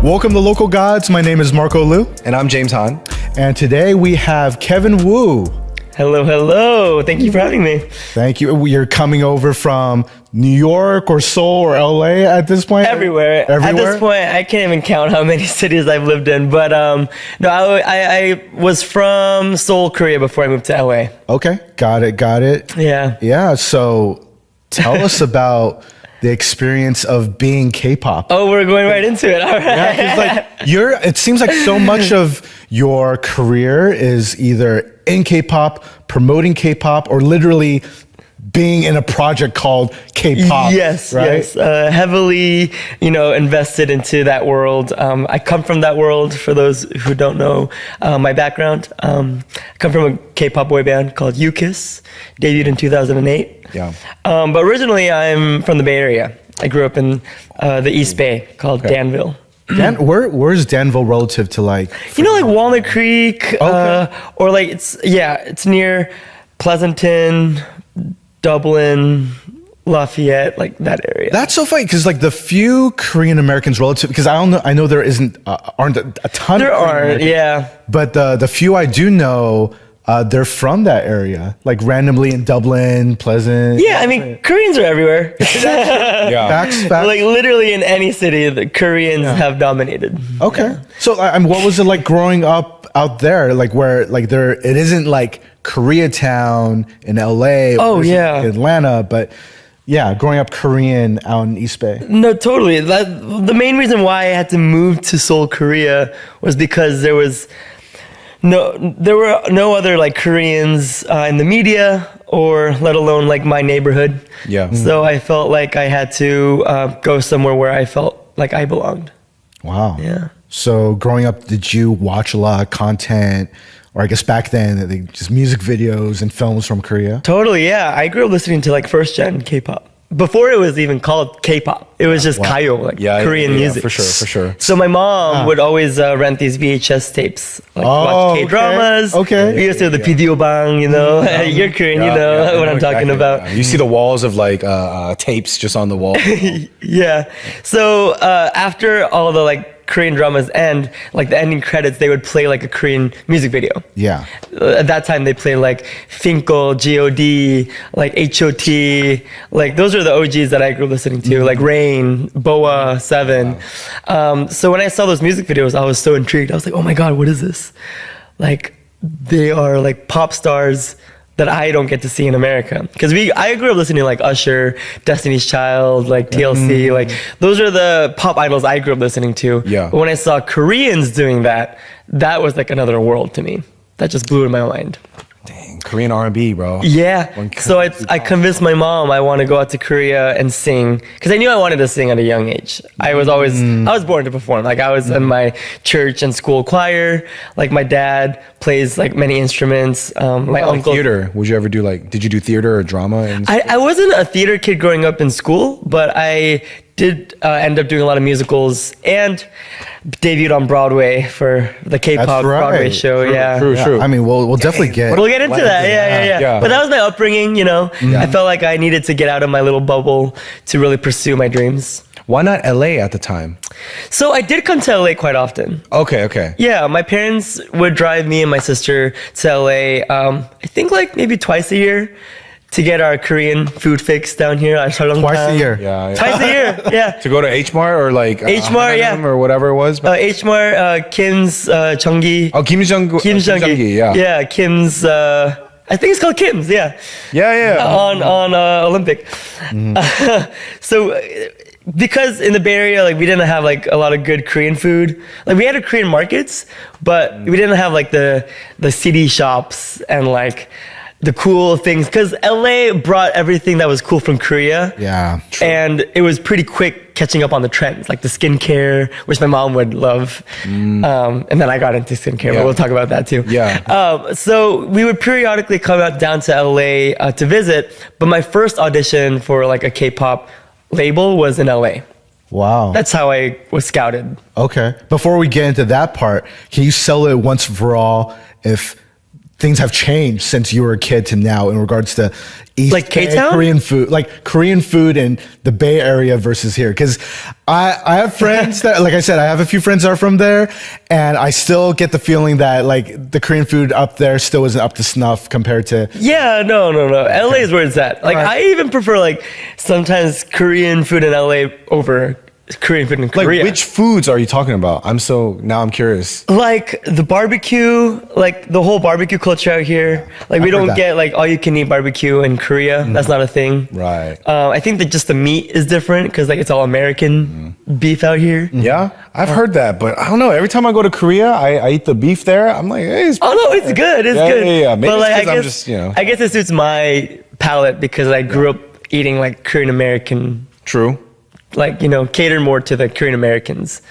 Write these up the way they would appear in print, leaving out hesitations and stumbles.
Welcome to Local Gods. My name is Marco Liu. And I'm James Han. And today we have Kevin Wu. Hello, hello. Thank you for having me. Thank you. You're coming over from New York or Seoul or LA at this point? Everywhere. At this point, I can't even count how many cities I've lived in. But no, I was from Seoul, Korea before I moved to LA. Okay. Got it. Yeah. Yeah. So tell us about the experience of being K-pop. Oh, we're going right into it. All right. Yeah, 'cause it seems like so much of your career is either in K-pop, promoting K-pop, or literally being in a project called K-pop. Yes, right? yes. Heavily, invested into that world. I come from that world. For those who don't know my background, I come from a K-pop boy band called UKISS, debuted in 2008. Yeah. But originally, I'm from the Bay Area. I grew up in the East Bay, called Danville. Where's Danville relative to like Walnut Creek, or it's near Pleasanton, Dublin, Lafayette, like that area. That's so funny because like the few Korean Americans relative, because I know there aren't a ton. There of aren't, yeah. But the few I do know, they're from that area, like randomly in Dublin, Pleasant. Yeah, I mean Koreans are everywhere. Yeah. Facts. Like literally in any city, the Koreans have dominated. Okay. Yeah. So what was it like growing up out there, like where like there it isn't like Koreatown in LA or Atlanta, but yeah, growing up Korean out in East Bay. No, totally. The main reason why I had to move to Seoul, Korea was because there were no other like Koreans in the media, or let alone like my neighborhood. Yeah. So I felt like I had to go somewhere where I felt like I belonged. Wow. Yeah. So growing up, did you watch a lot of content, or I guess back then, just music videos and films from Korea? Totally, yeah. I grew up listening to like first gen K-pop. Before it was even called K-pop, it was just Kayo, like Korean music. For sure. So my mom would always rent these VHS tapes, like watch K-dramas. Okay. We used to do the video bang, You're Korean, what I'm talking about. Yeah. You see the walls of like tapes just on the wall. Yeah. So after all the like Korean dramas end, like the ending credits, they would play like a Korean music video. Yeah. At that time, they played like Finkel, GODZ, like HOT, like those are the OGs that I grew up listening to, like Rain, Boa, Seven. So when I saw those music videos, I was so intrigued. I was like, oh my God, what is this? Like, they are like pop stars that I don't get to see in America. Because I grew up listening to like Usher, Destiny's Child, like TLC, like those are the pop idols I grew up listening to. Yeah. But when I saw Koreans doing that was like another world to me. That just blew in my mind. Dang, Korean R&B, bro. Yeah. So I convinced my mom I want to go out to Korea and sing, because I knew I wanted to sing at a young age. I was born to perform. Like I was in my church and school choir. Like my dad plays like many instruments. My uncle. Theater. Would you ever do did you do theater or drama? I wasn't a theater kid growing up in school, but I did end up doing a lot of musicals and debuted on Broadway for the K-pop Broadway show. True. I mean, we'll definitely we'll get into that. Yeah. But that was my upbringing, I felt like I needed to get out of my little bubble to really pursue my dreams. Why not LA at the time? So I did come to LA quite often. Okay. Yeah, my parents would drive me and my sister to LA, I think like maybe twice a year, to get our Korean food fix down here at Shalongtang. Twice a year. Yeah. Twice a year, yeah. To go to H Mart or like H Mart, or whatever it was. H Mart, Kim's Cheonggi. Oh, Kim's Cheonggi, yeah. Yeah, Kim's. I think it's called Kim's. Yeah. Yeah. On Olympic. So. Because in the Bay Area, like we didn't have like a lot of good Korean food. Like we had a Korean markets, but we didn't have like the CD shops and like the cool things. Because LA brought everything that was cool from Korea. Yeah. True. And it was pretty quick catching up on the trends, like the skincare, which my mom would love. And then I got into skincare, but we'll talk about that too. Yeah. So we would periodically come out down to LA to visit. But my first audition for like a K-pop label was in LA. Wow. That's how I was scouted. Okay. Before we get into that part, can you sell it once for all if things have changed since you were a kid to now in regards to East like Bay K-Town? Korean food in the Bay Area versus here. Because I have friends that, like I said, I have a few friends that are from there, and I still get the feeling that like the Korean food up there still isn't up to snuff compared to. Yeah, no. LA is where it's at. Like, I even prefer like sometimes Korean food in LA over Korean food in Korea. Like, which foods are you talking about? I'm curious. Like the barbecue, like the whole barbecue culture out here. Like we don't get like all you can eat barbecue in Korea. That's not a thing. Right. I think that just the meat is different because like it's all American beef out here. Yeah, I've heard that, but I don't know. Every time I go to Korea, I eat the beef there. I'm like, hey, it's Oh no, it's good. It's good. Yeah. Maybe but like, it's 'cause I'm just, I guess it suits my palate because I grew up eating like Korean American. True. Like, cater more to the Korean Americans.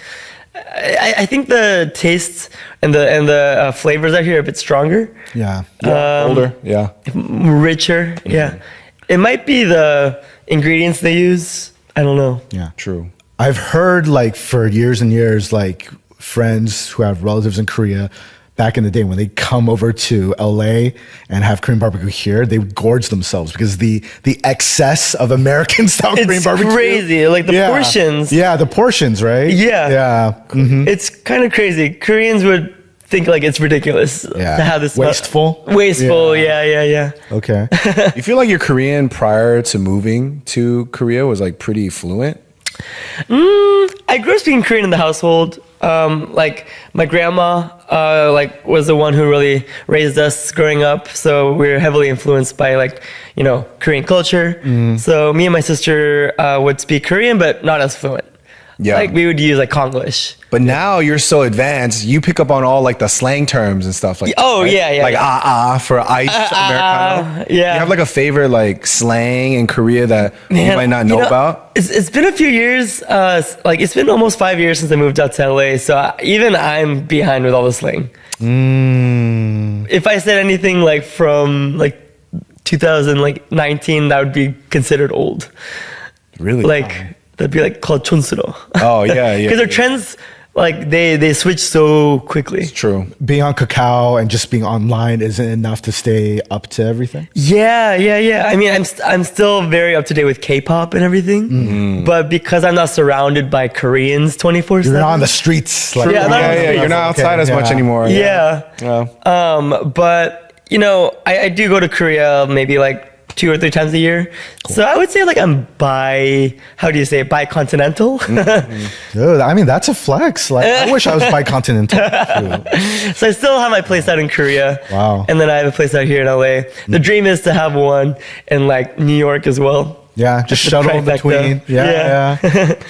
I think the tastes and the flavors out here are a bit stronger. Yeah. Older. Yeah. Richer. Yeah. It might be the ingredients they use. I don't know. Yeah. True. I've heard like for years and years, like friends who have relatives in Korea back in the day when they come over to LA and have Korean barbecue here, they would gorge themselves because the excess of American style Korean barbecue. It's crazy. Like the portions. Yeah, the portions, right? Yeah. Yeah. Mm-hmm. It's kind of crazy. Koreans would think like it's ridiculous to have this. Wasteful? Wasteful, yeah. Okay. You feel like your Korean prior to moving to Korea was like pretty fluent? I grew up speaking Korean in the household. Like my grandma, was the one who really raised us growing up. So we were heavily influenced by Korean culture. So me and my sister would speak Korean, but not as fluent. Yeah. Like we would use like Konglish. But now you're so advanced, you pick up on all like the slang terms and stuff like Oh, right? yeah. Like for ice Americano. Yeah. You have like a favorite like slang in Korea that you might not know about? It's been a few years. It's been almost 5 years since I moved out to LA. So even I'm behind with all the slang. If I said anything like from like 2019, that would be considered old. Really? That'd be like called chonsuro. Oh, yeah. Because their trends, like they switch so quickly. It's true. Being on Kakao and just being online isn't enough to stay up to everything. Yeah. I mean, I'm still very up to date with K-pop and everything, but because I'm not surrounded by Koreans 24/7. You're not on the streets. Like, You're not outside as much anymore. Yeah. But I do go to Korea maybe like 2 or 3 times a year. Cool. So I would say like I'm bicontinental. Dude, I mean, that's a flex. Like, I wish I was bicontinental. So I still have my place out in Korea. Wow. And then I have a place out here in LA. The dream is to have one in like New York as well. Yeah, just shuttle between. Yeah.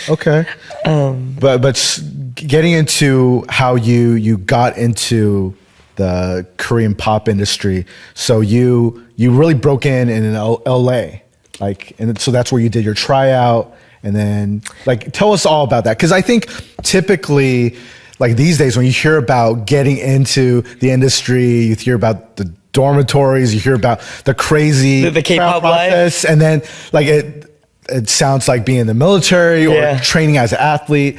Okay. But getting into how you got into the Korean pop industry. So you really broke in LA, and so that's where you did your tryout, and then tell us all about that, because I think typically these days when you hear about getting into the industry, you hear about the dormitories, you hear about the crazy the K-pop process, and then it sounds like being in the military or training as an athlete.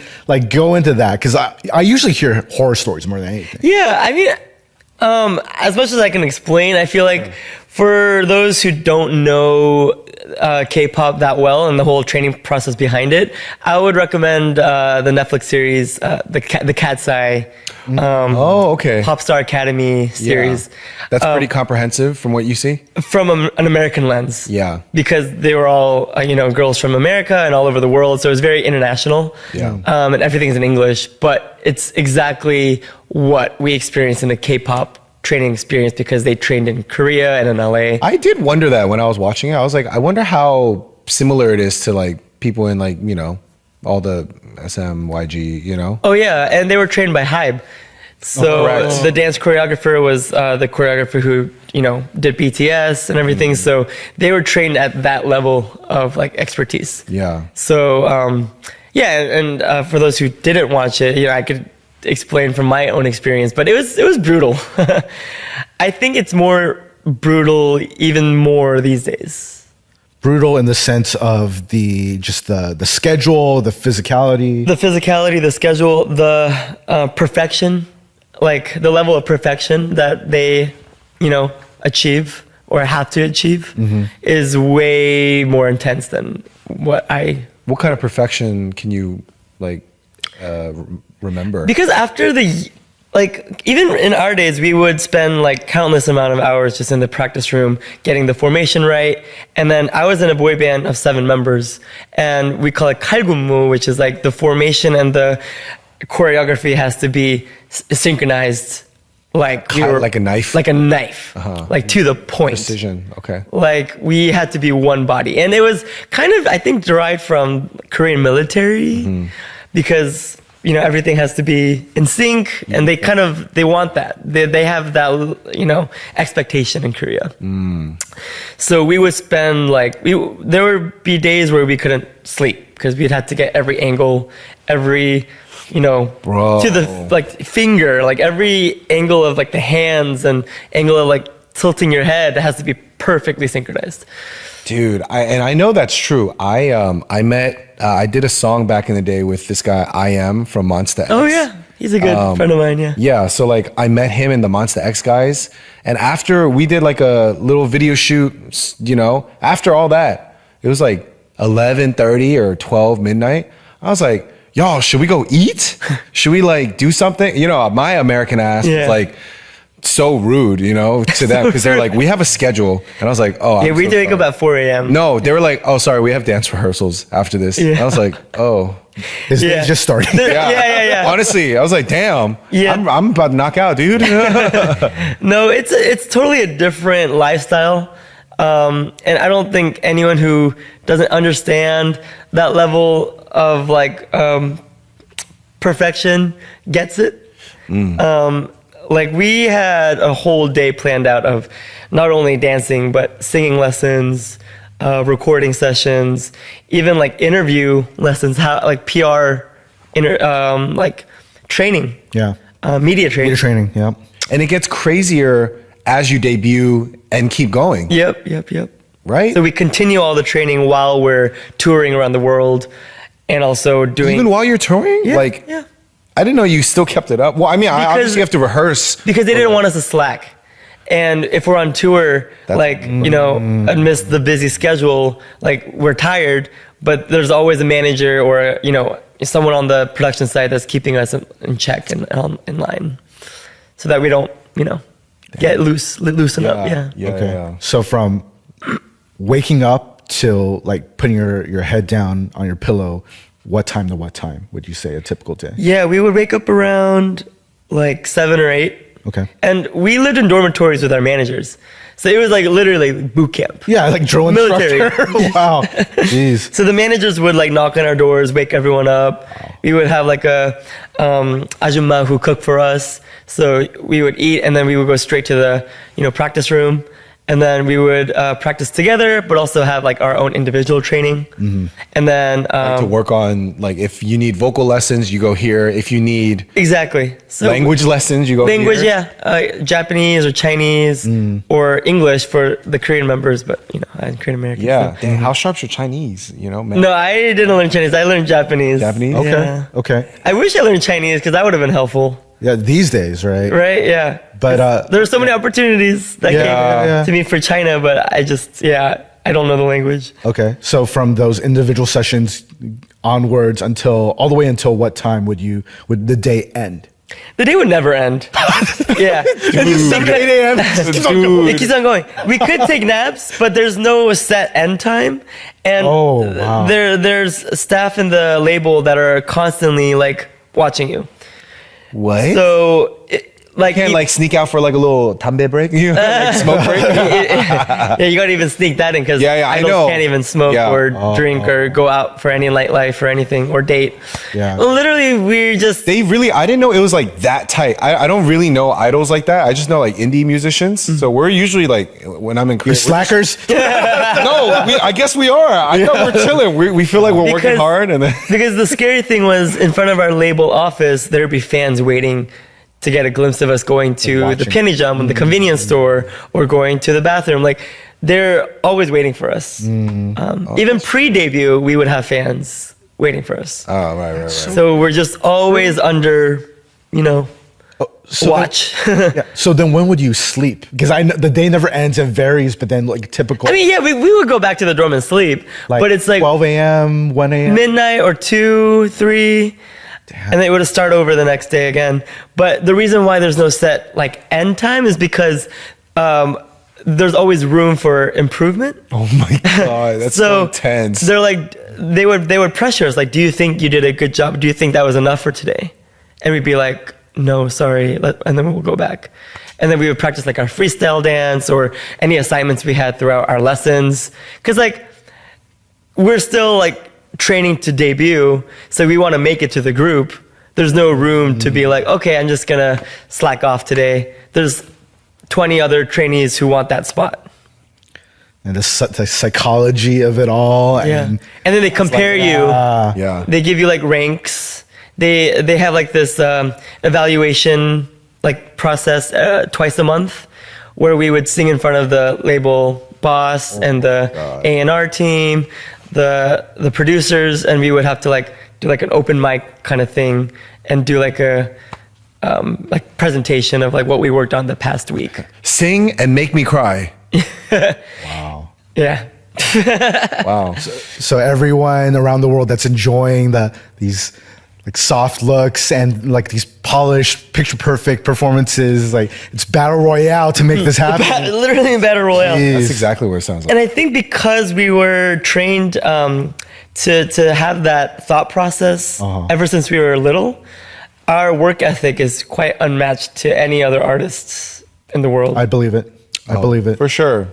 Go into that, because I usually hear horror stories more than anything. Yeah, I mean, as much as I can explain, I feel like for those who don't know K-pop that well and the whole training process behind it, I would recommend the Netflix series, the KATSEYE. Okay. Pop Star Academy series. Yeah. That's pretty comprehensive from what you see? From an American lens. Yeah. Because they were all, girls from America and all over the world. So it was very international. Yeah. And everything's in English. But it's exactly what we experienced in the K-pop training experience, because they trained in Korea and in LA. I did wonder that when I was watching it. I was like, I wonder how similar it is to people in all the SMYG, Oh yeah, and they were trained by HYBE. So the dance choreographer was the choreographer who, did BTS and everything. So they were trained at that level of expertise. Yeah. So and for those who didn't watch it, I could explain from my own experience, but it was brutal. I think it's more brutal even more these days. Brutal in the sense of the schedule, the physicality. The physicality, the schedule, the perfection, the level of perfection that they achieve or have to achieve is way more intense than what kind of perfection can you remember? Because after even in our days, we would spend countless amount of hours just in the practice room getting the formation right. And then I was in a boy band of 7 members, and we call it kalgunmu, which is the formation and the choreography has to be synchronized. Like a knife? Like a knife. To the point. Precision, okay. We had to be one body. And it was kind of, I think, derived from Korean military because, everything has to be in sync, and they want that. They have that, expectation in Korea. So we would spend there would be days where we couldn't sleep because we'd have to get every angle, every Bro. to the finger, every angle of the hands and angle of tilting your head has to be perfectly synchronized. Dude, I know that's true. I did a song back in the day with this guy I Am from Monsta X. Oh yeah, he's a good friend of mine. Yeah. Yeah, so I met him and the Monsta X guys, and after we did a little video shoot, after all that, it was 11:30 or 12 midnight. I was like, y'all, should we go eat? Should we do something? My American ass was so rude, to them because they're we have a schedule, and I was like, oh, yeah, we do wake up at 4 a.m. No, they were oh, sorry, we have dance rehearsals after this. Yeah. And I was like, oh, this day's just starting. Yeah. Honestly, I was like, damn, I'm about to knock out, dude. No, it's totally a different lifestyle. And I don't think anyone who doesn't understand that level of perfection gets it. We had a whole day planned out of not only dancing but singing lessons, recording sessions, even interview lessons, how PR, training. Yeah. Media training. Media training. Yeah. And it gets crazier as you debut and keep going. Yep. Right? So we continue all the training while we're touring around the world and also doing... Even while you're touring? Yeah. I didn't know you still kept it up. Well, I mean, obviously you have to rehearse. Because they didn't want us to slack. And if we're on tour, amidst the busy schedule, we're tired, but there's always a manager or, someone on the production side that's keeping us in check and in line so that we don't, get loosen up. Yeah. Okay. Yeah. So from waking up till putting your head down on your pillow, what time to what time would you say a typical day? Yeah, we would wake up around 7 or 8. Okay. And we lived in dormitories with our managers. So it was literally boot camp. Yeah, drill military. instructor. Wow. Jeez. So the managers would knock on our doors, wake everyone up. We would have a ajumma who cooked for us. So we would eat and then we would go straight to the practice room. And then we would practice together, but also have our own individual training. And then to work on if you need vocal lessons, you go here. If you need language lessons, you go language, here. Japanese or Chinese or English for the Korean members, but I'm Korean American. Yeah, so. Dang, how sharp's your Chinese? Man. No, I didn't learn Chinese. I learned Japanese. Japanese? Okay. Yeah. Okay. I wish I learned Chinese because that would have been helpful. Yeah, these days, right? Right, yeah. But there were so many opportunities that came to me for China, but I just, I don't know the language. Okay. So from those individual sessions onwards all the way until what time would the day end? The day would never end. Yeah. It keeps on going. We could take naps, but there's no set end time. And there's staff in the label that are constantly watching you. What? So, you can't sneak out for a little tambe break, smoke break. Yeah, you gotta even sneak that in because I know. Can't even smoke or drink or go out for any nightlife or anything or date. Yeah, literally, we're just. I didn't know it was that tight. I don't really know idols like that. I just know indie musicians. So we're usually when I'm in Korea, slackers. No, I guess we are. I thought we're chilling. We feel like we're working hard, and then because the scary thing was in front of our label office, there'd be fans waiting to get a glimpse of us going to the Pyeongjam, the convenience store, or going to the bathroom. They're always waiting for us. Even pre-debut, we would have fans waiting for us. Oh, right. So we're just always under, watch. So then when would you sleep? Because I know the day never ends and varies, but then like typical. I mean, yeah, we would go back to the dorm and sleep, but it's like 12 a.m., 1 a.m. midnight or 2, 3. Damn. And then it would start over the next day again. But the reason why there's no set like end time is because there's always room for improvement. Oh my God, that's so intense. They're like, they would pressure us, like, do you think you did a good job? Do you think that was enough for today? And we'd be like, no, sorry. And then we'll go back. And then we would practice like our freestyle dance or any assignments we had throughout our lessons. Cause like, we're still like training to debut. So we want to make it to the group. There's no room to be like, okay, I'm just gonna slack off today. There's 20 other trainees who want that spot. And the psychology of it all. Yeah. And then they compare you. Yeah. They give you like ranks. They have like this evaluation like process twice a month where we would sing in front of the label boss and the A&R team, the producers, and we would have to like do like an open mic kind of thing and do like a like presentation of like what we worked on the past week. Sing and make me cry. Wow. Yeah. Wow. So everyone around the world that's enjoying these like soft looks and like these polished, picture perfect performances, like it's battle royale to make this happen. Literally battle royale. Jeez. That's exactly what it sounds like. And I think because we were trained to have that thought process ever since we were little, our work ethic is quite unmatched to any other artists in the world. I believe it. I believe it. For sure.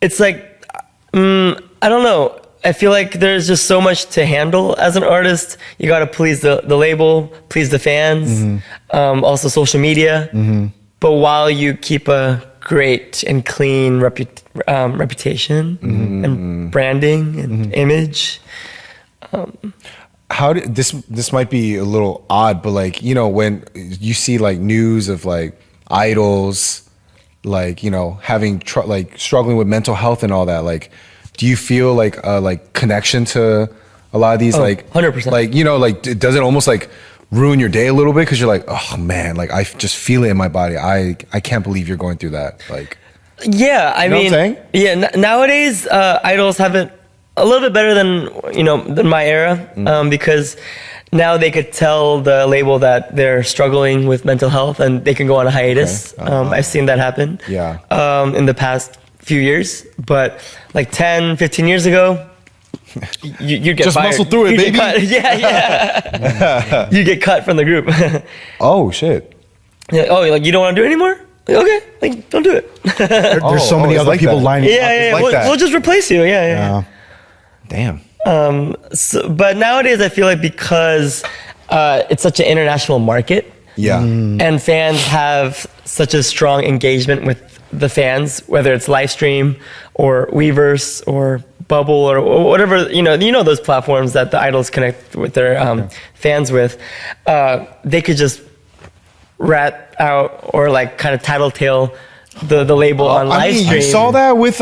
It's like, I don't know. I feel like there's just so much to handle as an artist. You got to please the label, please the fans, also social media. But while you keep a great and clean reputation and branding and image. How did this might be a little odd, but like, you know, when you see like news of like idols, like, you know, having like struggling with mental health and all that, like, do you feel like a like connection to a lot of these, like 100%, like, you know, like does it almost like ruin your day a little bit because you're like, oh man, like I just feel it in my body. I can't believe you're going through that. Like, yeah, I mean, what I'm saying? Yeah, nowadays idols have it a little bit better than my era, because now they could tell the label that they're struggling with mental health and they can go on a hiatus. Okay. I've seen that happen in the past few years, but like 10, 15 years ago, you get just fired. muscle through it, baby. Yeah. You get cut from the group. Oh shit. Yeah, oh, like you don't want to do it anymore? Like, okay, like don't do it. There's so many other like people that. lining up. Yeah. like that. We'll just replace you. Yeah. Damn. But nowadays, I feel like because it's such an international market, and fans have such a strong engagement with the fans, whether it's live stream or Weverse or Bubble or whatever, you know those platforms that the idols connect with their fans with. They could just rat out or like kind of tattletale the label on live stream. You saw that with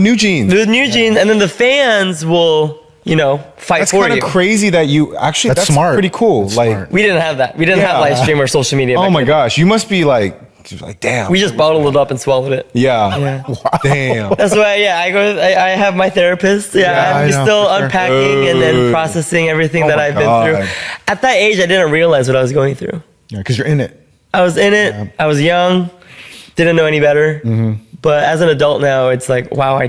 New Jeans. With New Jeans, and then the fans will, fight that's for you. That's kind of crazy that you actually. That's smart. Pretty cool. That's like smart. We didn't have that. We didn't have live stream or social media. Oh my gosh, you must be like damn. We just bottled it up and swallowed it. Yeah. Wow. Damn. That's why. Yeah, I have my therapist. I'm still unpacking and then processing everything that I've been through. At that age, I didn't realize what I was going through. Yeah, because you're in it. I was in it. Yeah. I was young, didn't know any better. But as an adult now, it's like, wow, I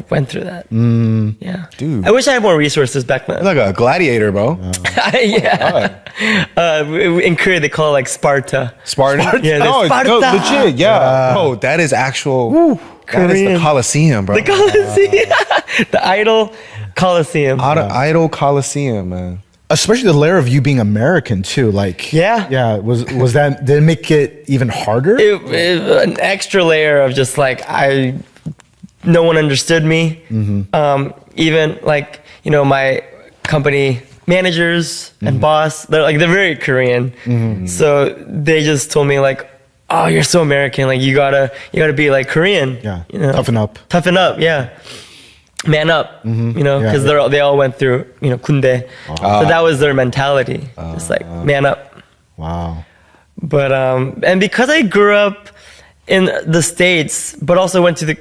went through that. Yeah, dude. I wish I had more resources back then. You're like a gladiator, bro. In Korea, they call it like Sparta. Sparta? Yeah, no, legit. Yeah. Bro, that is actual. That is the Coliseum, bro. The Coliseum. The Idol Coliseum. Idol Coliseum, man. Especially the layer of you being American too, like was that, did it make it even harder? An extra layer of just like no one understood me. Even like my company managers and boss, they're very Korean, so they just told me like, oh, you're so American, like you gotta be like Korean, toughen up, man up, because they all went through, kundae. So that was their mentality. Just like, man up. Wow. But and because I grew up in the States, but also went to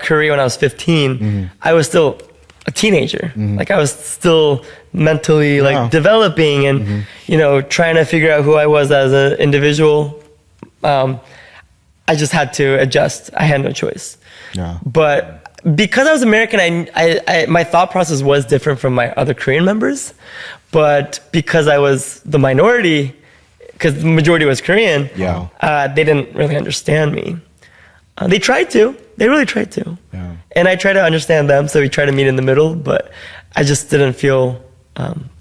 Korea when I was 15, I was still a teenager. Like I was still mentally like developing and trying to figure out who I was as an individual. I just had to adjust. I had no choice. Yeah. But because I was American, I my thought process was different from my other Korean members. But because I was the minority, because the majority was Korean, they didn't really understand me. They tried to. They really tried to. Yeah. And I tried to understand them, so we tried to meet in the middle, but I just didn't feel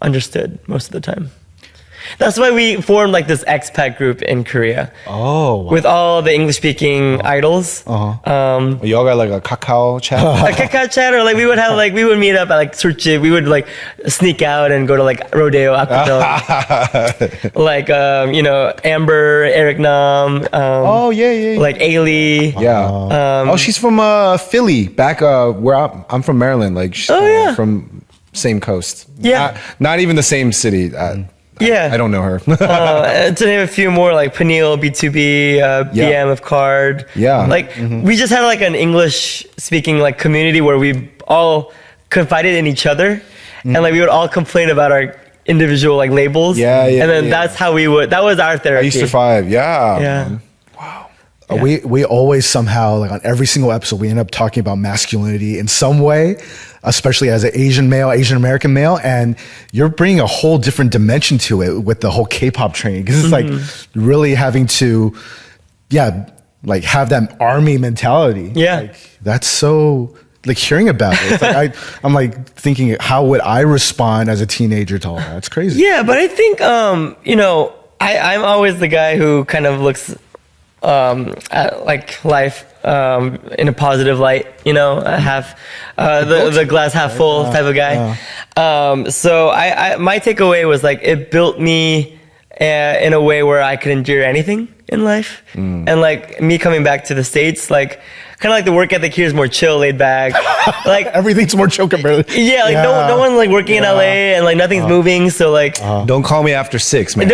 understood most of the time. That's why we formed like this expat group in Korea. Oh, wow. With all the English-speaking idols. Y'all got like a Kakao chat? A Kakao chat, or like we would meet up at like Surchi. We would like sneak out and go to like Rodeo, Aquadome. Like, Amber, Eric Nam. Like Ailey. Yeah. She's from Philly, back where I'm from Maryland. Like, from same coast. Yeah. Not even the same city. I don't know her. To name a few more, like Peniel, B2B, BM of Card. Yeah. Like, we just had like an English-speaking like community where we all confided in each other. And like, we would all complain about our individual like labels. And then that's how that was our therapy. I used to 5. Yeah. Wow. We always somehow, like on every single episode, we end up talking about masculinity in some way, especially as an Asian American male, and you're bringing a whole different dimension to it with the whole K-pop training, because it's like really having to, like have that army mentality. Yeah, like, that's so like hearing about it. It's like I'm like thinking, how would I respond as a teenager to all that? It's crazy. Yeah, but I think I'm always the guy who kind of looks at like life in a positive light, half the glass half full type of guy. So my takeaway was like it built me in a way where I could endure anything in life, and like me coming back to the States, like kind of like the work ethic here is more chill, laid back, like everything's more chill compared. No one's like working in LA and like nothing's moving, so like don't call me after 6, man.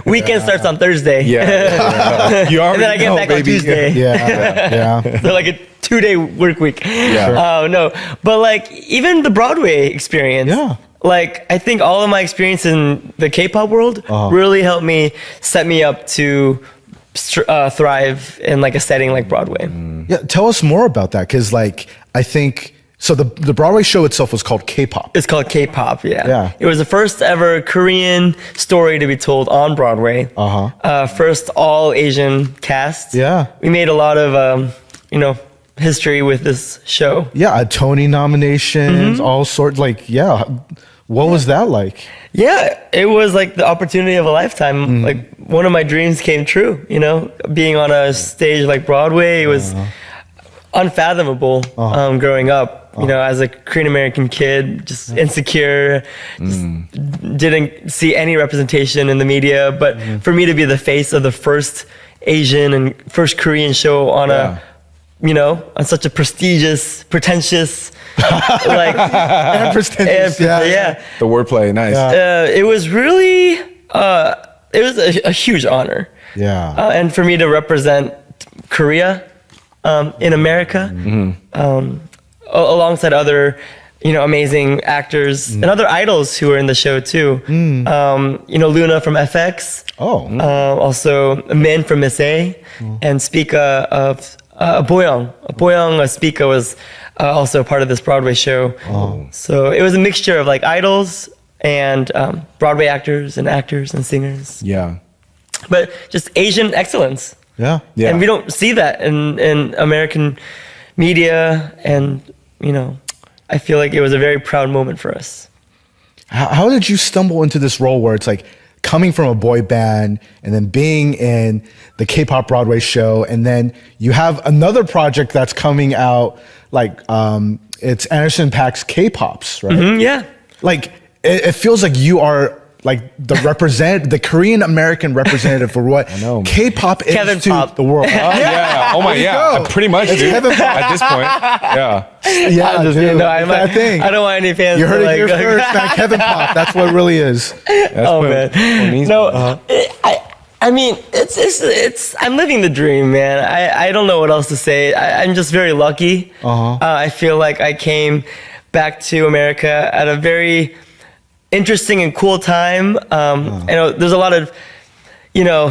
Weekend starts on Thursday. You already and then I get back on Tuesday. So like a 2-day work week. No, but like even the Broadway experience. Like, I think all of my experience in the K-pop world really helped me set me up to thrive in like a setting like Broadway. Yeah, tell us more about that, because like I think so. The Broadway show itself was called K-pop. It's called K-pop. Yeah. It was the first ever Korean story to be told on Broadway. First all Asian cast. Yeah, we made a lot of history with this show. Yeah, a Tony nominations, all sorts. Like, what was that like? Yeah, it was like the opportunity of a lifetime. Like one of my dreams came true, being on a stage like Broadway. It was unfathomable growing up, as a Korean American kid, just insecure, just didn't see any representation in the media. But for me to be the face of the first Asian and first Korean show on on such a prestigious, pretentious, like prestigious, the wordplay, nice. It was really, it was a huge honor. And for me to represent Korea in America, alongside other, amazing actors and other idols who were in the show too. Luna from FX. Also Min from Miss A, and Spica of Boyoung. Spica was also part of this Broadway show. So it was a mixture of like idols and Broadway actors and singers. But just Asian excellence. And we don't see that in American media, and I feel like it was a very proud moment for us. How did you stumble into this role where it's like coming from a boy band and then being in the K-pop Broadway show, and then you have another project that's coming out, like it's Anderson Paak's K-Pops, right? Yeah. Like it feels like you are like the Korean American representative for what K-pop is Kevin to Pop. the world. Yeah. Oh my, yeah. Pretty much, dude. At this point, yeah. Yeah, dude. I don't want any fans. You heard it here first, man. Kevin Pop. That's what it really is. Man. No, I mean, it's. I'm living the dream, man. I don't know what else to say. I'm just very lucky. I feel like I came back to America at a very interesting and cool time. I know there's a lot of,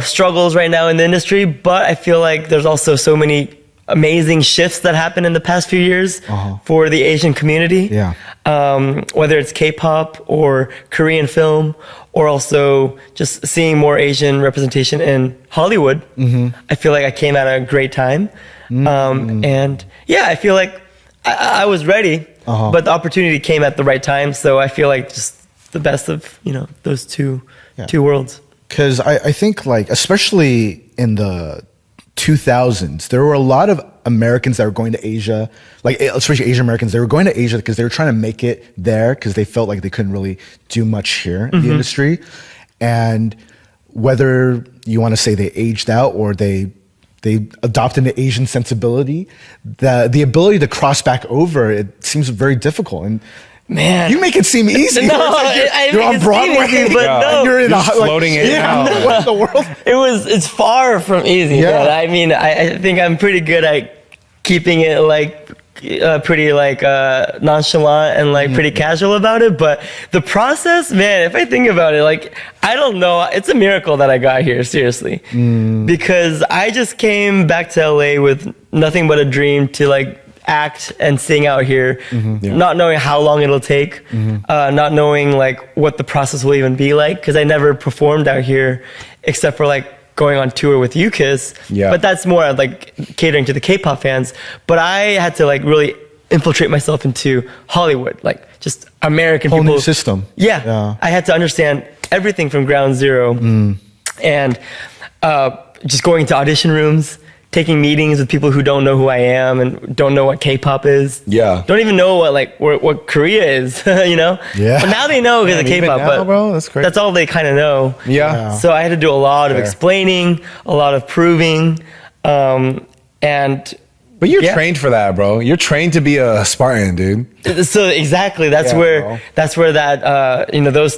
struggles right now in the industry, but I feel like there's also so many amazing shifts that happened in the past few years for the Asian community. Yeah. Whether it's K-pop or Korean film, or also just seeing more Asian representation in Hollywood. I feel like I came at a great time. And yeah, I feel like I was ready, but the opportunity came at the right time. So I feel like just the best of, those two worlds. Because I think, like, especially in the 2000s, there were a lot of Americans that were going to Asia, like especially Asian Americans. They were going to Asia because they were trying to make it there because they felt like they couldn't really do much here in the industry. And whether you want to say they aged out or they adopted an Asian sensibility, the ability to cross back over, it seems very difficult. And man, you make it seem easy. No, you're on Broadway, but no, you're in floating in and out. What in the world? It's far from easy. Yeah. Man. I mean, I think I'm pretty good at keeping it like pretty like nonchalant and like pretty casual about it. But the process, man, if I think about it, like, I don't know, it's a miracle that I got here, seriously, because I just came back to LA with nothing but a dream to like act and sing out here, not knowing how long it'll take, not knowing like what the process will even be like, because I never performed out here except for like going on tour with UKISS, but that's more like catering to the K-pop fans. But I had to like really infiltrate myself into Hollywood, like just American whole people. New system. Yeah, I had to understand everything from ground zero, and just going to audition rooms, taking meetings with people who don't know who I am and don't know what K-pop is. Yeah. Don't even know what Korea is, Yeah. But now they know because of K-pop. But bro, that's crazy. That's all they kind of know. Yeah. So I had to do a lot of explaining, a lot of proving, and. But you're trained for that, bro. You're trained to be a Spartan, dude. So exactly, that's where that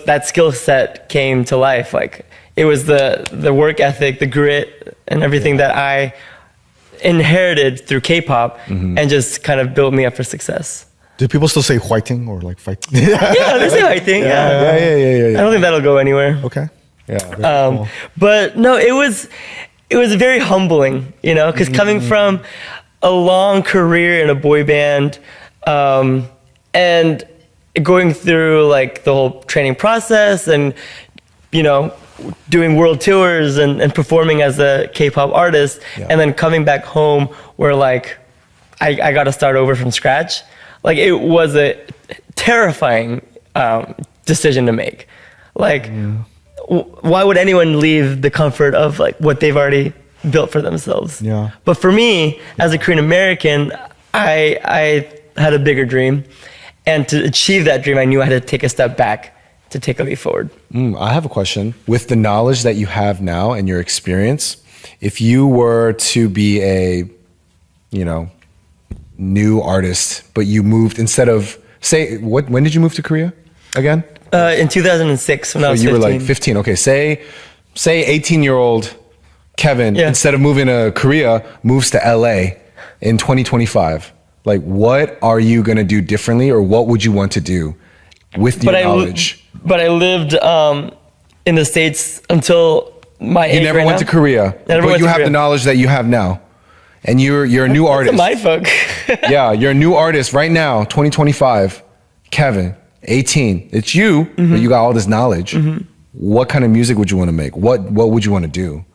that skill set came to life. Like, it was the work ethic, the grit, and everything that I inherited through K-pop, and just kind of built me up for success. Do people still say whiting or like fight? Yeah, they say whiting. Yeah. I don't think that'll go anywhere. Okay. Yeah. Cool. But no, it was very humbling, because coming from a long career in a boy band, and going through like the whole training process and, doing world tours and performing as a K-pop artist, and then coming back home where like I got to start over from scratch. Like, it was a terrifying decision to make. Like, why would anyone leave the comfort of like what they've already built for themselves? Yeah. But for me, as a Korean American, I had a bigger dream, and to achieve that dream, I knew I had to take a step back to take a leap forward. I have a question. With the knowledge that you have now and your experience, if you were to be a, new artist, but you moved instead of, when did you move to Korea again? In 2006 when I was 15. So you were like 15. Okay, say 18-year-old Kevin, instead of moving to Korea, moves to LA in 2025. Like, what are you going to do differently, or what would you want to do with your knowledge? But I lived in the States until my age. You never went to Korea, but you have the knowledge that you have now. And you're a new artist. That's my fuck. Yeah, you're a new artist right now, 2025. Kevin, 18. It's you, but you got all this knowledge. What kind of music would you want to make? What would you want to do?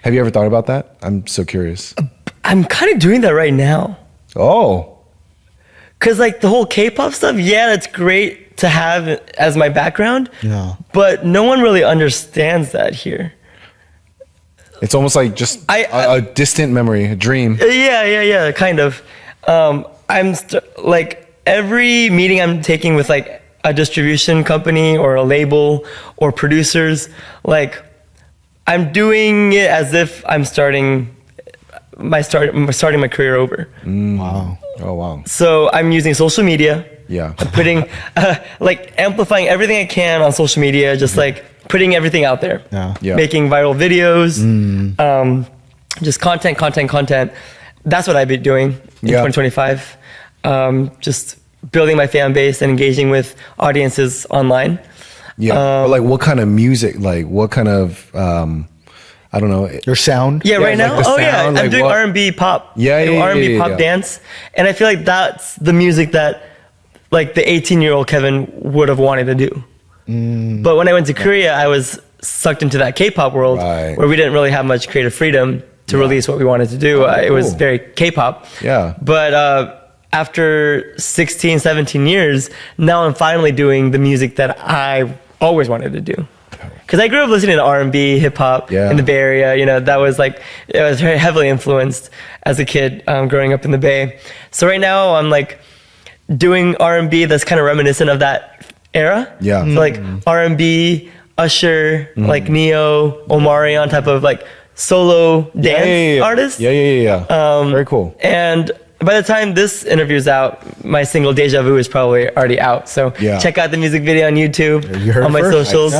Have you ever thought about that? I'm so curious. I'm kind of doing that right now. Oh. Because like the whole K-pop stuff, that's great to have as my background. Yeah. But no one really understands that here. It's almost like just a distant memory, a dream. Yeah, kind of. Like every meeting I'm taking with like a distribution company or a label or producers. Like, I'm doing it as if I'm starting my career over. Wow. Oh, wow. So I'm using social media. Yeah. Putting, like, amplifying everything I can on social media, just like putting everything out there. Yeah. Making viral videos, just content. That's what I've been doing in 2025. Just building my fan base and engaging with audiences online. Yeah. But like, what kind of music? Like, what kind of, I don't know. Your sound? Yeah, right now? Like I'm doing what? R&B pop. Yeah, R&B pop dance. And I feel like that's the music that, like, the 18-year-old Kevin would have wanted to do. But when I went to Korea, I was sucked into that K-pop world where we didn't really have much creative freedom to release what we wanted to do. It was very K-pop. Yeah. But after 16, 17 years, now I'm finally doing the music that I always wanted to do. Because I grew up listening to R&B, hip-hop in the Bay Area. You know, that was like, it was very heavily influenced as a kid growing up in the Bay. So right now I'm like doing R&B that's kind of reminiscent of that era. Yeah. So like R&B, Usher, like Neo, Omarion type of like solo dance artist. Yeah. Very cool. And by the time this interview is out, my single Deja Vu is probably already out. So check out the music video on YouTube, on my socials.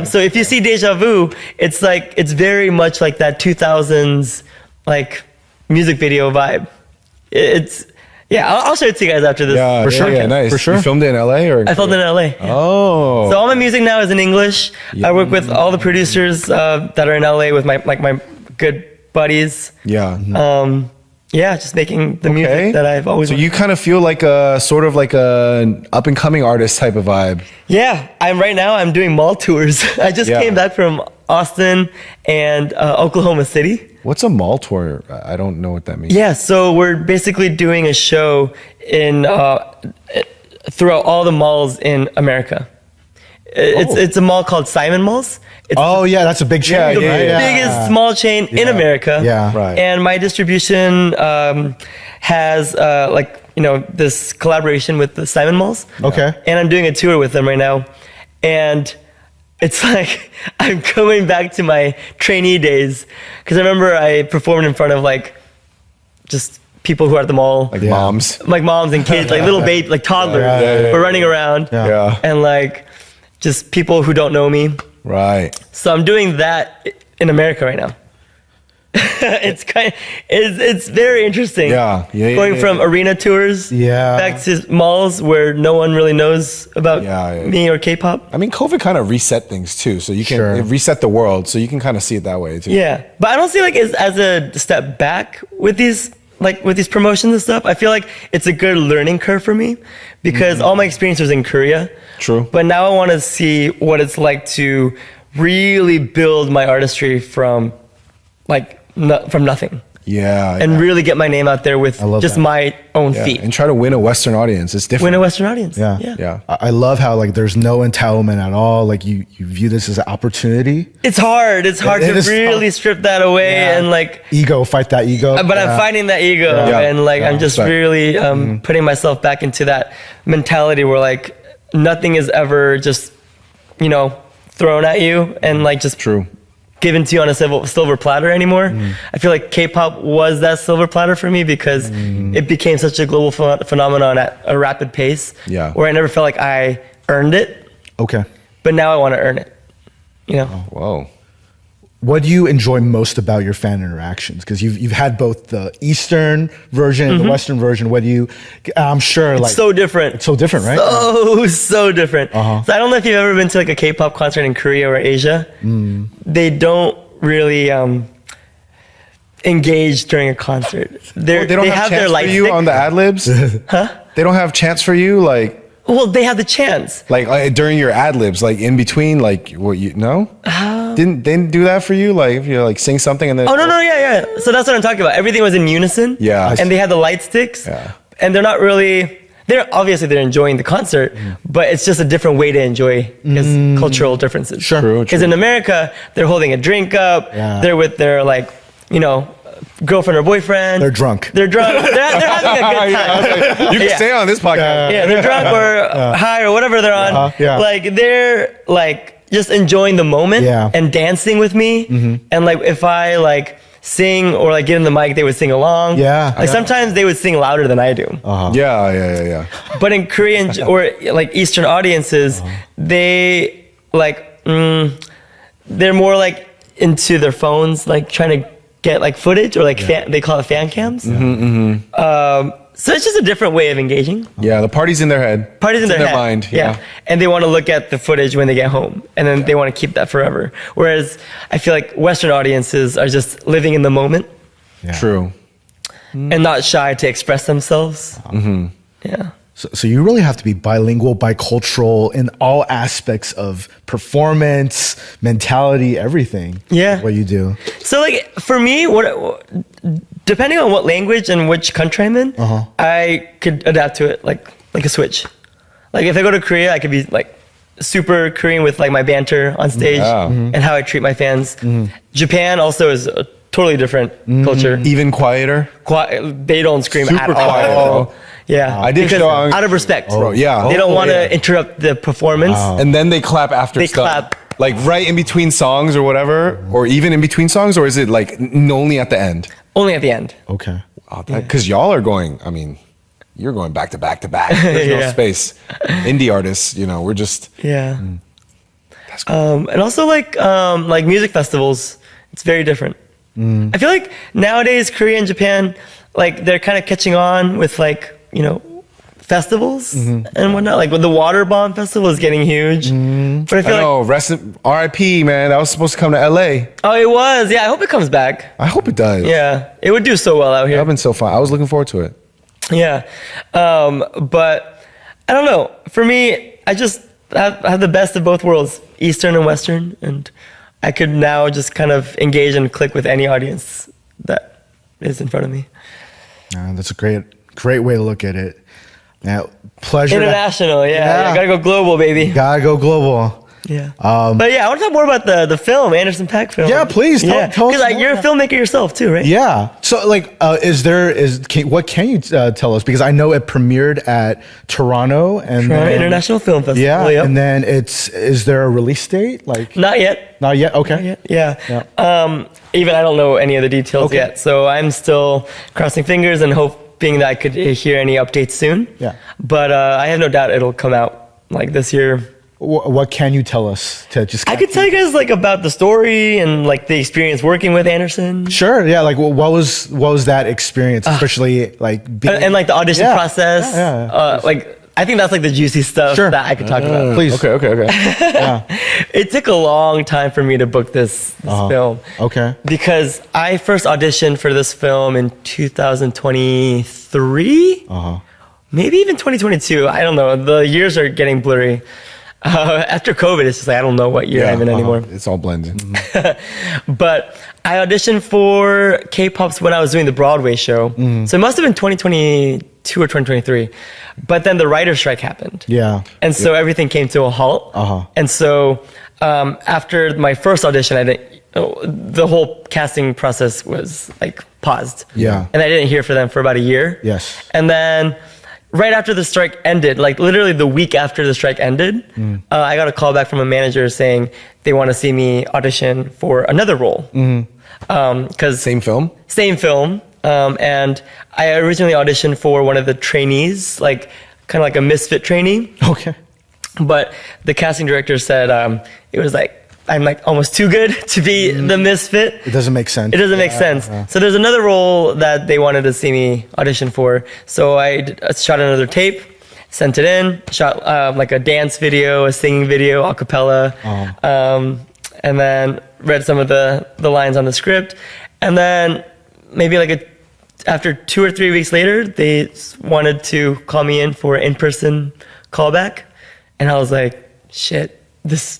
So if you see Deja Vu, it's like, it's very much like that 2000s like music video vibe. It's, I'll show it to you guys after this. Yeah, for sure. Yeah, nice. For sure. You filmed it in LA or? I filmed it in LA. Oh. So all my music now is in English. I work with all the producers that are in LA with my good buddies. Yeah. Just making the music that I've always. So you kind of feel like a sort of like a up and coming artist type of vibe. Yeah, I'm doing mall tours. I just came back from Austin and Oklahoma City. What's a mall tour? I don't know what that means. Yeah, so we're basically doing a show in throughout all the malls in America. It's a mall called Simon Malls. It's that's a big chain. The biggest mall chain in America. Yeah, right. And my distribution has this collaboration with the Simon Malls. Okay. And I'm doing a tour with them right now. And it's like I'm going back to my trainee days because I remember I performed in front of like just people who are at the mall, like moms, and kids, like little baby, like toddlers, were running around, and like just people who don't know me. Right. So I'm doing that in America right now. It's very interesting. Going from arena tours back to malls where no one really knows about me or K-pop. I mean, COVID kind of reset things too, so you can it reset the world, so you can kind of see it that way too. Yeah, but I don't see like as a step back with these promotions and stuff. I feel like it's a good learning curve for me because all my experience was in Korea. True. But now I want to see what it's like to really build my artistry from nothing. And really get my name out there with just my own feet. And try to win a Western audience. It's different. Win a Western audience. Yeah. I love how like there's no entitlement at all. Like you view this as an opportunity. It's hard. It's hard to really strip that away and like fight that ego. But I'm fighting that ego and like I'm just really putting myself back into that mentality where like nothing is ever just thrown at you and like just given to you on a silver platter anymore. I feel like K-pop was that silver platter for me because it became such a global phenomenon at a rapid pace where I never felt like I earned it. Okay. But now I want to earn it. Whoa. What do you enjoy most about your fan interactions? Because you've had both the Eastern version and the Western version. What do you? I'm sure it's so different. It's so different, right? So different. So I don't know if you've ever been to like a K-pop concert in Korea or Asia. They don't really engage during a concert. They don't have their light for you on the ad libs. They don't have chants for you like. Well, they have the chance. Like during your ad libs, like in between, like what you know? Didn't do that for you? Like if you like sing something and then no, yeah. So that's what I'm talking about. Everything was in unison. Yeah. And they had the light sticks. Yeah. And they're not really they're enjoying the concert, but it's just a different way to enjoy because cultural differences. Sure. Because in America, they're holding a drink up, they're with their girlfriend or boyfriend. They're drunk. They're drunk. They're having a good time. You can stay on this podcast. Yeah, they're drunk or high or whatever they're on. Like they're like just enjoying the moment and dancing with me. And like if I like sing or like get in the mic, they would sing along. Like sometimes they would sing louder than I do. Yeah. But in Korean or like Eastern audiences, they like they're more like into their phones, like trying to get like footage or like they call it fan cams. So it's just a different way of engaging. Yeah, the party's in their head. Party's in their mind. Yeah. And they want to look at the footage when they get home, and then they want to keep that forever. Whereas I feel like Western audiences are just living in the moment. True. And not shy to express themselves. Yeah. So you really have to be bilingual, bicultural in all aspects of performance, mentality, everything. Yeah. What you do. So like for me, depending on what language and which country I'm in, I could adapt to it like a switch. Like if I go to Korea, I could be like super Korean with like my banter on stage and how I treat my fans. Japan also is a totally different culture. Even quieter. They don't scream Super at quiet, all. bro. Yeah, I did because show out of respect. Bro, yeah. They don't want to interrupt the performance. And then they clap after They stuff. clap. Like right in between songs or whatever, or even in between songs, or is it like only at the end? Only at the end. Okay. Because y'all are going, I mean, you're going back to back to back. There's no space. Indie artists, you know, we're just. Yeah. That's cool. And also like music festivals, it's very different. I feel like nowadays Korea and Japan, like they're kind of catching on with like, you know, festivals and whatnot. Like with the Water Bomb Festival is getting huge. But I feel R.I.P. man, that was supposed to come to L.A. Oh, it was. Yeah, I hope it comes back. I hope it does. Yeah, it would do so well out here. That'd been so fun. I was looking forward to it. Yeah, but I don't know. For me, I just have the best of both worlds, Eastern and Western, and I could now just kind of engage and click with any audience that is in front of me. That's a great way to look at it. Yeah, pleasure. International, yeah. Gotta go global, baby. Gotta go global. Yeah. But yeah, I want to talk more about the film, Anderson Paak film. Yeah, please. Tell us because like, you're a filmmaker yourself too, right? Yeah. So like, what can you tell us? Because I know it premiered at Toronto International Film Festival. Yeah. Yep. And then is there a release date? Like not yet. Not yet. Okay. Not yet. Yeah. Even I don't know any of the details yet, so I'm still crossing fingers and hoping that I could hear any updates soon. Yeah. But I have no doubt it'll come out like this year. What can you tell us to just? I could tell you guys like about the story and like the experience working with Anderson. Sure, yeah. Like, what was that experience, especially like being and like the audition process? Like, I think that's like the juicy stuff that I could talk about. Please. Okay. It took a long time for me to book this film. Okay. Because I first auditioned for this film in 2023. Maybe even 2022. I don't know. The years are getting blurry. After COVID, it's just like I don't know what year I'm in anymore. It's all blended. But I auditioned for K-Pops when I was doing the Broadway show. So it must have been 2022 or 2023. But then the writer's strike happened. Yeah. And so everything came to a halt. And so after my first audition, the whole casting process was like paused. Yeah. And I didn't hear from them for about a year. Yes. And then right after the strike ended, like literally the week after the strike ended, I got a call back from a manager saying they want to see me audition for another role. Cause Same film? Same film. And I originally auditioned for one of the trainees, like kind of like a misfit trainee. Okay. But the casting director said it was like, I'm like almost too good to be the misfit. It doesn't make sense. It doesn't make sense. So there's another role that they wanted to see me audition for. So I shot another tape, sent it in, shot like a dance video, a singing video, a cappella, and then read some of the lines on the script. And then maybe like after 2 or 3 weeks later, they wanted to call me in for an in-person callback. And I was like, shit. This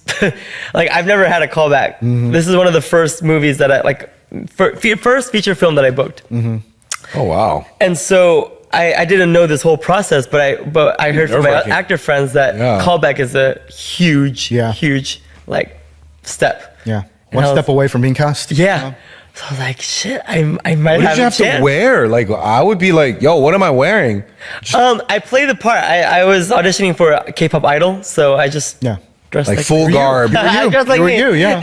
like I've never had a callback. This is one of the first movies that I like first feature film that I booked. Oh wow. And so I didn't know this whole process, but I heard from my actor friends that callback is a huge like step. One step away from being cast. Yeah. So I was like, shit, I might What have did you have to wear? Like, I would be like, yo, what am I wearing? I played the part. I was auditioning for a K-pop Idol, so I just dressed like full garb. I dressed like me. Yeah.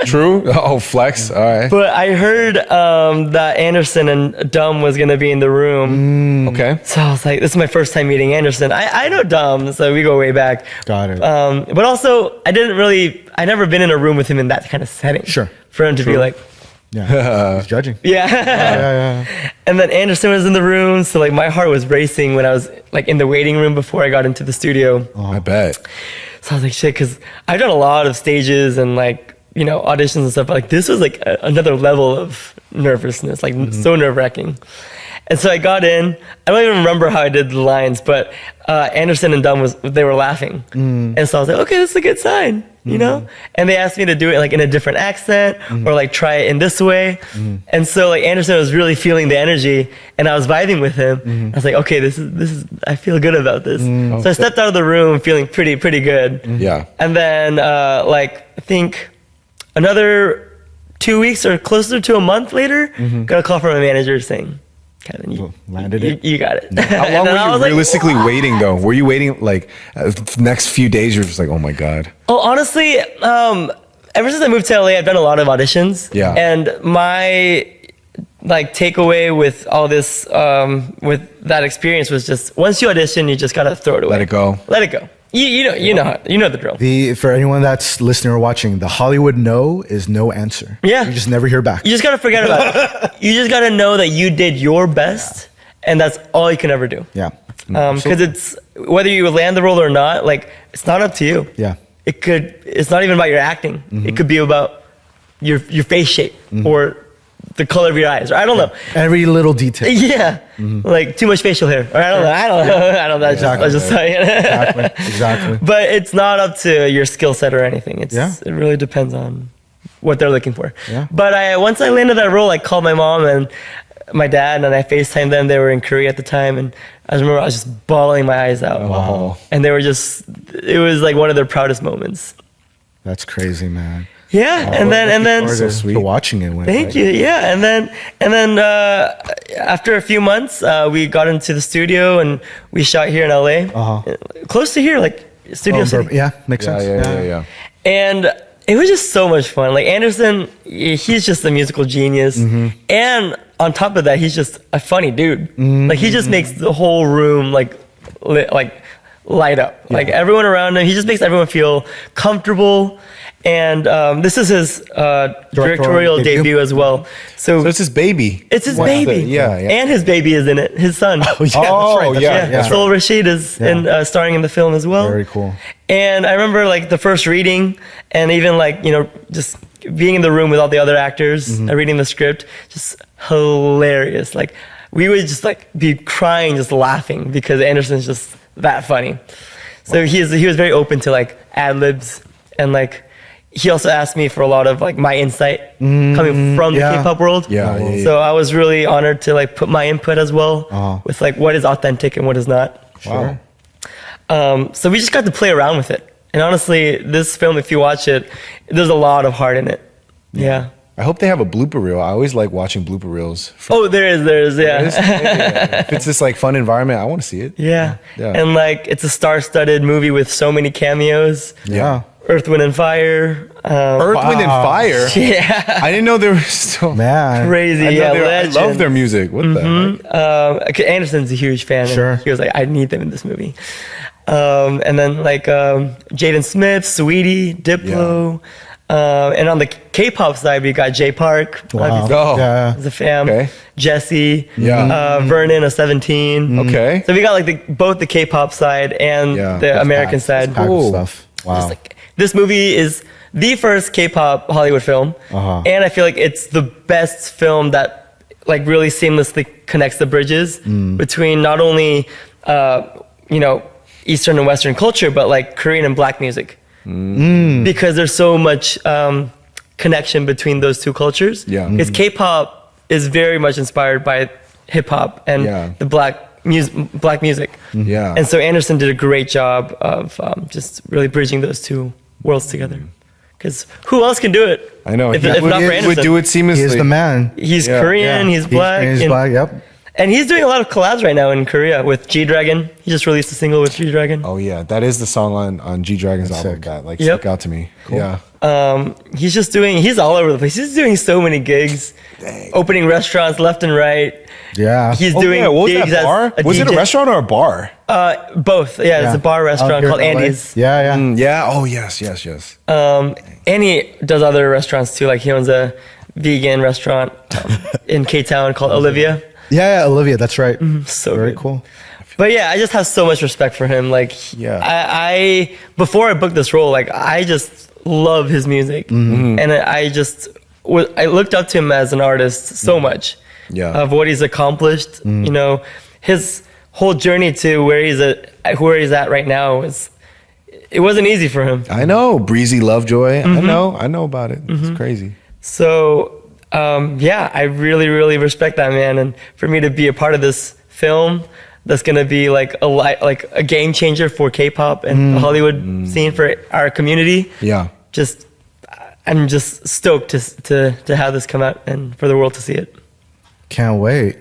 True. Oh, flex. All right. But I heard that Anderson and Dum was gonna be in the room. Okay. So I was like, this is my first time meeting Anderson. I know Dum, so we go way back. Got it. But also, I never been in a room with him in that kind of setting. Sure. For him to be like, he's judging. yeah. And then Anderson was in the room, so like my heart was racing when I was like in the waiting room before I got into the studio. I bet. So I was like, shit, because I've done a lot of stages and like, you know, auditions and stuff, but like this was like another level of nervousness, like so nerve-wracking. And so I got in. I don't even remember how I did the lines, but Anderson and Dum they were laughing. And so I was like, okay, this is a good sign, you know? And they asked me to do it like in a different accent or like try it in this way. And so like Anderson was really feeling the energy and I was vibing with him. I was like, okay, this is I feel good about this. So I stepped out of the room feeling pretty good. Yeah. And then like I think another 2 weeks or closer to a month later, got a call from my manager saying, Kevin, you landed it. You got it. How long were you realistically waiting though? Were you waiting like the next few days? You're just like, oh my god. Oh, honestly, ever since I moved to LA, I've done a lot of auditions. Yeah. And my like takeaway with all this, with that experience was just once you audition, you just gotta throw it away. Let it go. Let it go. You know the drill. For anyone that's listening or watching, the Hollywood no is no answer. Yeah. You just never hear back. You just gotta forget about it. You just gotta know that you did your best, and that's all you can ever do. Yeah. Because it's whether you land the role or not, like it's not up to you. Yeah. It's not even about your acting. It could be about your face shape or the color of your eyes, or I don't know. Every little detail. Yeah. Like too much facial hair, or I don't know. Exactly. I was just saying. Exactly. But it's not up to your skill set or anything. It really depends on what they're looking for. Yeah. But once I landed that role, I called my mom and my dad, and I FaceTimed them. They were in Korea at the time, and I remember I was just bawling my eyes out. Wow. And they were it was like one of their proudest moments. That's crazy, man. Yeah, and then So sweet. Watching it. Thank you. Yeah, and then after a few months, we got into the studio and we shot here in LA, close to here, like Studio City. Yeah, makes sense. Yeah. And it was just so much fun. Like Anderson, he's just a musical genius, and on top of that, he's just a funny dude. Like he just makes the whole room like light up. Yeah. Like everyone around him, he just makes everyone feel comfortable. And this is his directorial debut as well. So it's his baby. It's his baby. Yeah. And his baby is in it, his son. Oh, yeah, that's right. Sol Rashid is starring in the film as well. Very cool. And I remember like the first reading and even like, you know, just being in the room with all the other actors, reading the script, just hilarious. Like we would just like be crying, just laughing because Anderson's just that funny. So he was very open to like ad-libs and like, he also asked me for a lot of like my insight coming from the K-pop world. So I was really honored to like put my input as well with like what is authentic and what is not. Sure. So we just got to play around with it. And honestly, this film, if you watch it, there's a lot of heart in it. Yeah. I hope they have a blooper reel. I always like watching blooper reels. There is, yeah. If it's this like fun environment, I want to see it. Yeah. And like it's a star-studded movie with so many cameos. Yeah. Earth, Wind, and Fire. Earth, Wind, and Fire? Yeah. I didn't know there was so crazy. I love their music. What the heck? Anderson's a huge fan. Sure. He was like, I need them in this movie. And then like Jaden Smith, Sweetie, Diplo. And on the K-pop side, we got Jay Park. Wow. He's a fam. Okay. Jesse. Vernon of 17. Okay. So we got like both the K-pop side and the American side. Cool stuff. Wow. This movie is the first K-pop Hollywood film, and I feel like it's the best film that like really seamlessly connects the bridges between not only Eastern and Western culture, but like Korean and Black music, because there's so much connection between those two cultures. Because K-pop is very much inspired by hip hop and the Black music. And so Anderson did a great job of just really bridging those two worlds together. Because who else can do it? I know. If not for Anderson. Would do it seamlessly. He is the man. He's Korean, he's black. He's black, yep. And he's doing a lot of collabs right now in Korea with G-Dragon. He just released a single with G-Dragon. Oh yeah, that is the song on G-Dragon's album sick. that like stuck out to me. Cool. Yeah. He's all over the place. He's doing so many gigs. Dang. Opening restaurants left and right. Yeah. He's doing what was gigs that bar? as a Was DJ. it a restaurant or a bar? Both. Yeah, it's a bar restaurant called Andy's. Yeah. Yeah. Oh yes. And he does other restaurants too. Like he owns a vegan restaurant in K-Town called Olivia. Yeah, Olivia, that's right. So very good. cool. But yeah, I just have so much respect for him. Like, I before I booked this role, like I just love his music, and I looked up to him as an artist so much. Of what he's accomplished. You know, his whole journey to where he's at right now it wasn't easy for him. I know. Breezy Lovejoy. I know about it. It's crazy. So I really, really respect that man, and for me to be a part of this film that's gonna be like a game changer for K-pop and the Hollywood scene for our community. Yeah. I'm just stoked to have this come out and for the world to see it. Can't wait.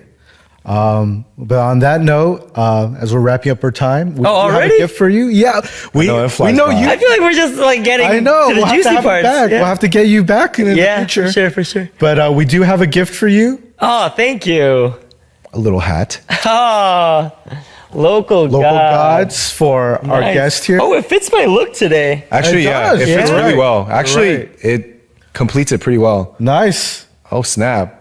But on that note, as we're wrapping up our time, we have a gift for you. Yeah, we know you. I feel like we're just like getting to the juicy parts. We'll have to get you back in the future. For sure. But we do have a gift for you. Oh, thank you. A little hat. Oh, local gods for our guest here. Oh, it fits my look today. Actually, it fits really well. Actually, it completes it pretty well. Nice. Oh, snap.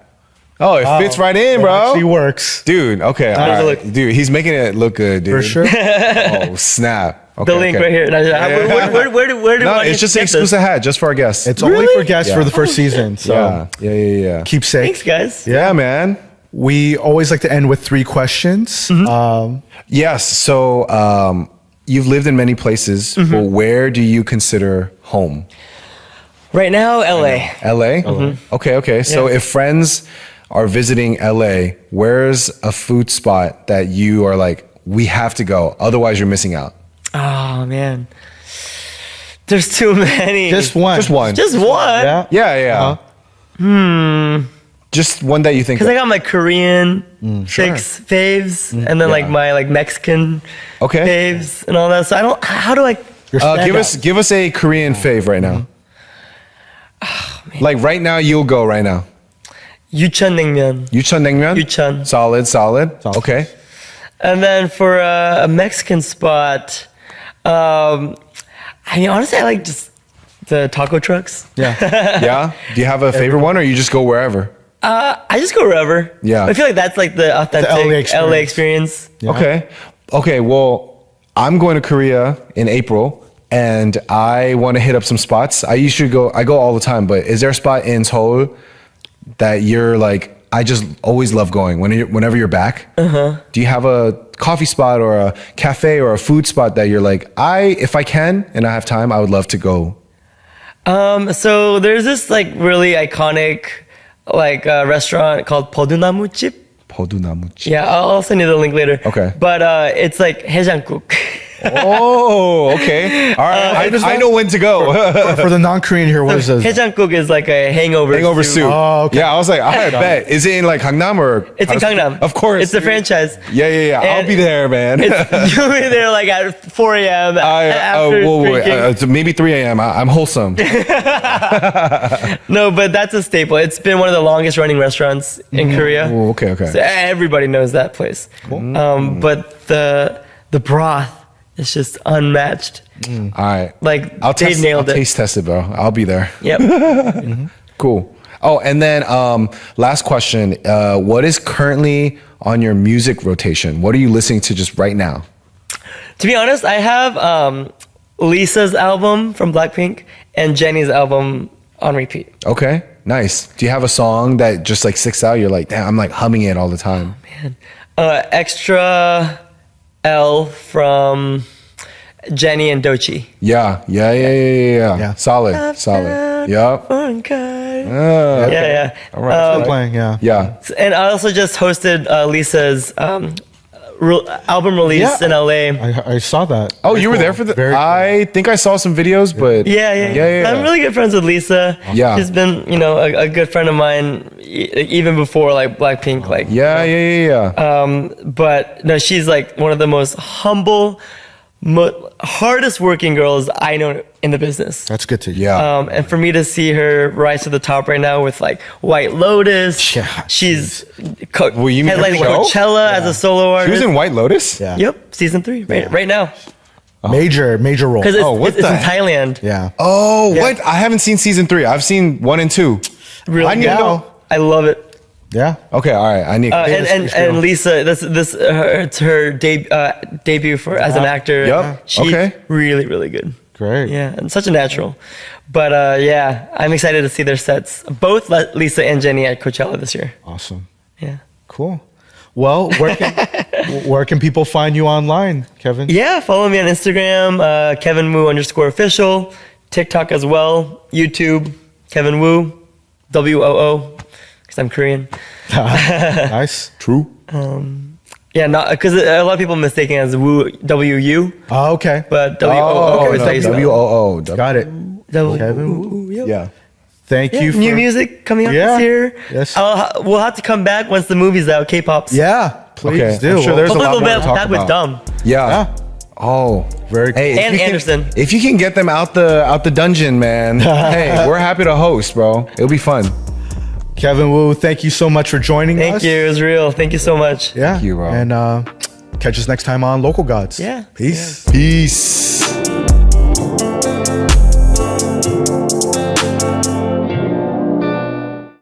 Oh, it fits right in, bro. It actually works. Dude, okay. How does it look? Dude, he's making it look good, dude. For sure. Oh, snap. Okay, the link right here. Where do no, it's just an exclusive hat, just for our guests. It's only for guests for the first season. So yeah. Keepsake. Thanks, guys. Yeah, man. We always like to end with 3 questions. Yes. So you've lived in many places. Well, where do you consider home? Right now, LA. LA? Okay. So if friends are visiting LA, where's a food spot that you are like, we have to go, otherwise you're missing out? Oh man, there's too many. Just one. Yeah. Just one that you think. Because I got my Korean faves, and then like my Mexican faves and all that. So I don't. How do I? Give us a Korean fave right now. Oh, man. Like right now, you'll go right now. Yucheon naengmyeon. Yucheon. Solid. Okay. And then for a Mexican spot, I mean, honestly, I like just the taco trucks. Yeah. Do you have a favorite one, or you just go wherever? I just go wherever. Yeah. I feel like that's like the authentic LA experience. Yeah. Okay. Well, I'm going to Korea in April, and I want to hit up some spots. I go all the time, but is there a spot in Seoul that you're like, I just always love going whenever you're back? Do you have a coffee spot or a cafe or a food spot that you're like, if I can and I have time, I would love to go? So there's this like really iconic restaurant called Podunamuchip. Yeah, I'll send you the link later. Okay. But it's like 해장국. Oh, okay. All right. I know when to go. For the non-Korean here, what is this? 해장국 is like a hangover soup. Oh, okay. Yeah, I was like, I bet. Is it in like Gangnam or? It's in Gangnam. Of course. It's a franchise. Yeah. I'll be there, man. You'll be there like at 4 a.m. after maybe 3 a.m. I'm wholesome. No, but that's a staple. It's been one of the longest running restaurants in Korea. Oh, okay. So everybody knows that place. Cool. But the broth is just unmatched. All right. Like I'll nailed it. Taste test it, bro. I'll be there. Yep. Cool. Oh, and then last question. What is currently on your music rotation? What are you listening to just right now? To be honest, I have Lisa's album from Blackpink and Jennie's album on repeat. Okay, nice. Do you have a song that just like sticks out? You're like, damn, I'm like humming it all the time. Oh, man. Extra L from Jennie and Doechii. Yeah. Solid. Yup. Yeah. All right. Still playing. Yeah. And I also just hosted Lisa's album release in LA. I saw that. Oh, you were there for the. I think I saw some videos, but yeah. I'm really good friends with Lisa. Yeah, she's been a good friend of mine even before like Blackpink. Like but no, she's like one of the most humble, hardest working girls I know in the business. That's good to hear. And for me to see her rise to the top right now with like White Lotus, she's headlining Coachella as a solo artist. She was in White Lotus? Yeah. Yep, season 3 right now. Major role. Because it's in Thailand. Yeah. Oh, what? I haven't seen season 3. I've seen 1 and 2. Really? I know. I love it. Yeah. Okay. All right. I need. And Lisa, it's her debut as an actor. Yep. She's really, really good. Great. Yeah, and such a natural. But I'm excited to see their sets. Both Lisa and Jenny at Coachella this year. Awesome. Yeah. Cool. Well, where can people find you online, Kevin? Yeah, follow me on Instagram, KevinWoo_official, TikTok as well, YouTube, Kevin Woo, WOO. Because I'm Korean. Nice. True. Because a lot of people mistake it as Woo, W-U. Oh, okay. But W-O-O is based on W-O-O. Got it. Kevin. Yeah. Thank you for... New music coming out this year. Yes. We'll have to come back once the movie's out, K-Pops. Yeah, please do. I'm sure there's a lot more to talk back with Dumb. Yeah. Oh, very cool. And Anderson. If you can get them out the dungeon, man, hey, we're happy to host, bro. It'll be fun. Kevin Woo, thank you so much for joining us. Thank you. It was real. Thank you so much. Yeah. Thank you, bro. And catch us next time on Local Gods. Yeah. Peace. Peace.